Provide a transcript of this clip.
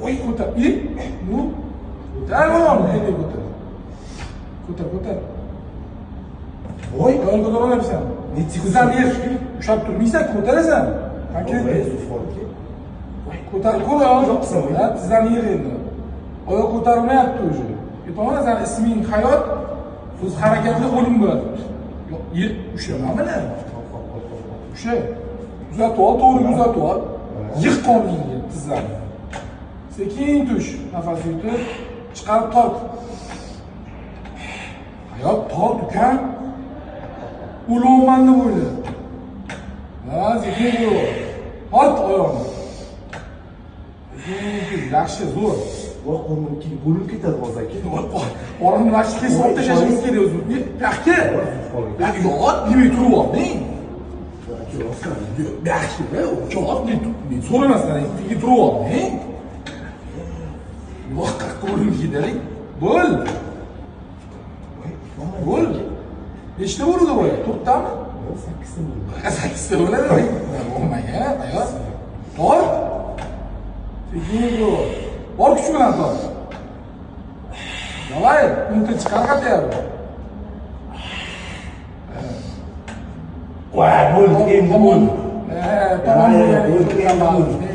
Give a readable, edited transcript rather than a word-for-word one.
Oy ko'tar. Nu. Ko'tar oğlum. Endi ko'tar. Ko'tar. Voy, Yo'l ko'taraversan. Sizdan yer ushlab turmaysan, ko'tarasan. Qancha? Ko'tarib ko'ray. Ha, sizdan yer endi. Oyoq ko'tarilmayapti o'zi. Aytaman, sen isming hayot, so'z harakatli o'lim bo'ladi. Yo'q, yer ushlamamini. O'sha. Kuzatib ol, to'g'ri kuzatib ol. Yiq qolmaydi tizlarni. Sekin tush, nafas yutib, chiqarib tort. Hayot tort ukan. Ulug'man deb o'yla. Ha, sekin qo'y. Tort oyoqni. Yaxshi, zo'r. voy qo'limga bo'lib ketadi hozir aka. Oramni yaxshi kesib olib tashlashimiz kerak o'zi. Yaxshi. Yo'q, nima turib olding? Yaxshi, yo'q, men so'ramasdan ikkiga turib olding. Yo'q, qo'lim ketadi. Bo'l. Bo'l. Nechta bo'ldi bu? 4 tami? 8 bo'ldi. 8 ta bo'ladi. Bo'lmagan, tayyor. Bor. Sekin bo'l. Bor kuch bilan tort. Davay, unga chiqarqatyapti. Voy, bo'ldi, endi bo'ldi. Tamam bo'ldi.